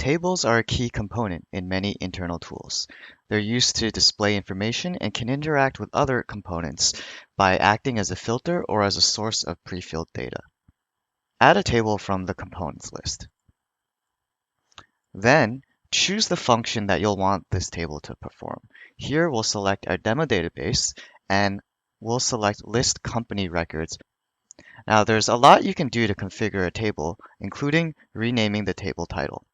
Tables are a key component in many internal tools. They're used to display information and can interact with other components by acting as a filter or as a source of pre-filled data. Add a table from the components list. Then, choose the function that you'll want this table to perform. Here we'll select our demo database and we'll select list company records. Now there's a lot you can do to configure a table, including renaming the table title.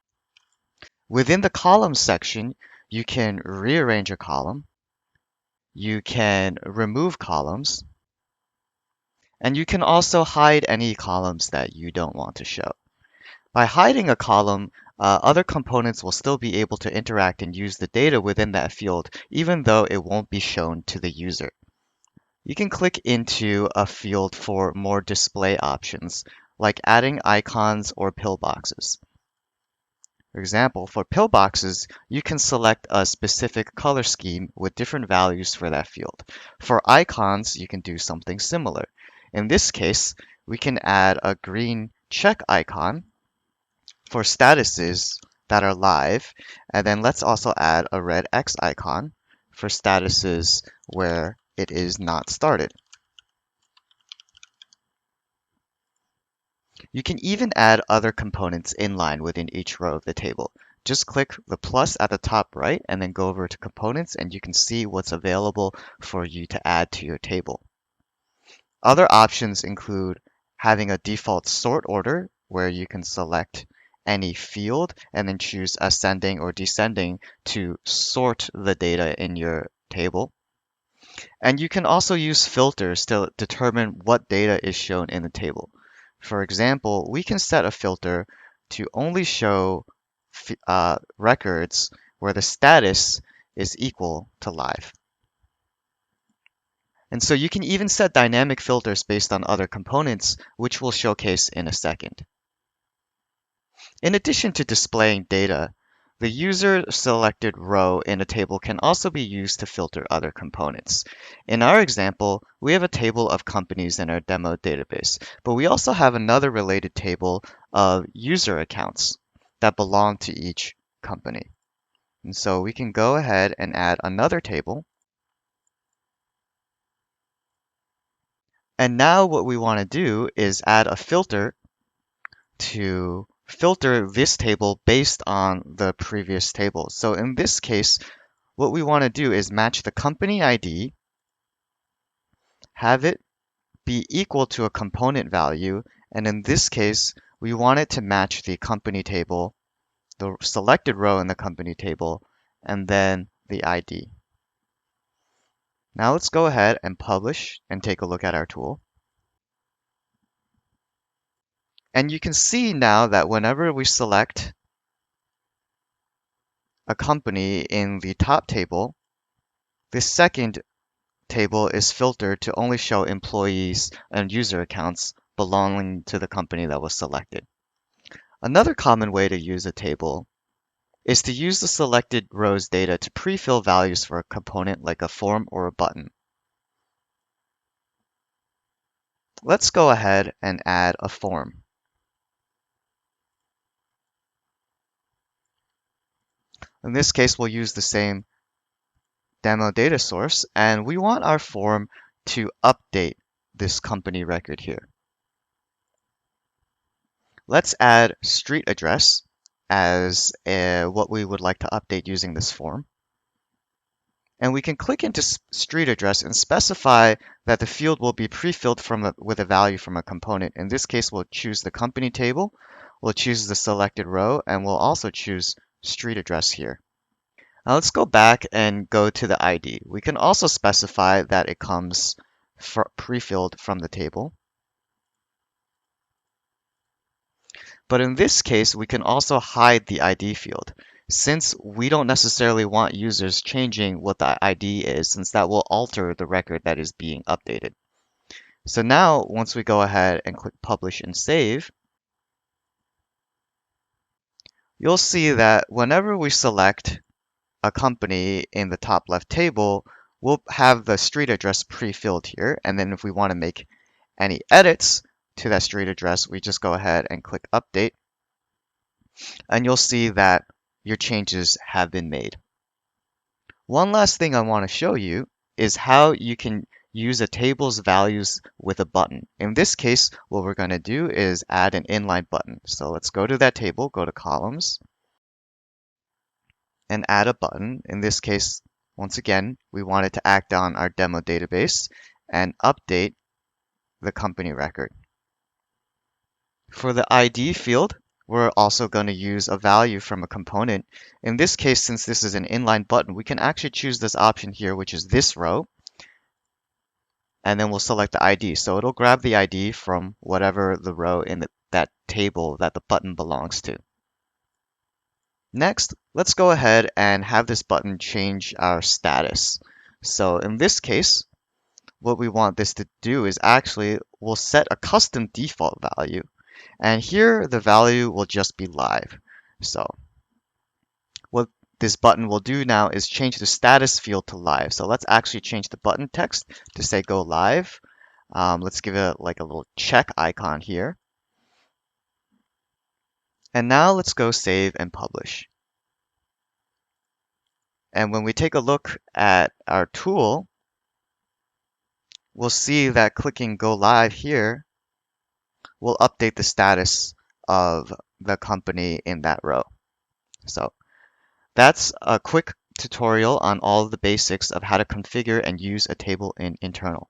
Within the columns section, you can rearrange a column, you can remove columns, and you can also hide any columns that you don't want to show. By hiding a column, other components will still be able to interact and use the data within that field, even though it won't be shown to the user. You can click into a field for more display options, like adding icons or pillboxes. For example, for pillboxes, you can select a specific color scheme with different values for that field. For icons, you can do something similar. In this case, we can add a green check icon for statuses that are live, and then let's also add a red X icon for statuses where it is not started. You can even add other components inline within each row of the table. Just click the plus at the top right and then go over to components and you can see what's available for you to add to your table. Other options include having a default sort order where you can select any field and then choose ascending or descending to sort the data in your table. And you can also use filters to determine what data is shown in the table. For example, we can set a filter to only show records where the status is equal to live. And so you can even set dynamic filters based on other components, which we'll showcase in a second. In addition to displaying data, the user-selected row in a table can also be used to filter other components. In our example, we have a table of companies in our demo database, but we also have another related table of user accounts that belong to each company. And so we can go ahead and add another table. And now what we want to do is add a filter to filter this table based on the previous table. So in this case, what we want to do is match the company ID, have it be equal to a component value, and in this case, we want it to match the company table, the selected row in the company table, and then the ID. Now let's go ahead and publish and take a look at our tool. And you can see now that whenever we select a company in the top table, this second table is filtered to only show employees and user accounts belonging to the company that was selected. Another common way to use a table is to use the selected row's data to pre-fill values for a component like a form or a button. Let's go ahead and add a form. In this case, we'll use the same demo data source, and we want our form to update this company record here. Let's add street address as what we would like to update using this form. And we can click into street address and specify that the field will be pre-filled with a value from a component. In this case, we'll choose the company table, we'll choose the selected row, and we'll also choose street address here. Now let's go back and go to the ID. We can also specify that it comes pre-filled from the table. But in this case, we can also hide the ID field, since we don't necessarily want users changing what the ID is, since that will alter the record that is being updated. So now, once we go ahead and click Publish and Save, you'll see that whenever we select a company in the top left table, we'll have the street address pre-filled here. And then if we want to make any edits to that street address, we just go ahead and click Update. and you'll see that your changes have been made. One last thing I want to show you is how you can use a table's values with a button. In this case, what we're going to do is add an inline button. So let's go to that table, go to columns, and add a button. In this case, once again, we want it to act on our demo database and update the company record. For the ID field, we're also going to use a value from a component. In this case, since this is an inline button, we can actually choose this option here, which is this row, and then we'll select the ID. So it'll grab the ID from whatever the row in that table that the button belongs to. Next, let's go ahead and have this button change our status. So in this case, what we want this to do is actually we'll set a custom default value. And here the value will just be live. So what this button will do now is change the status field to live. So let's actually change the button text to say go live. Let's give it like a little check icon here. And now let's go save and publish. And when we take a look at our tool, we'll see that clicking go live here will update the status of the company in that row. So that's a quick tutorial on all of the basics of how to configure and use a table in Internal.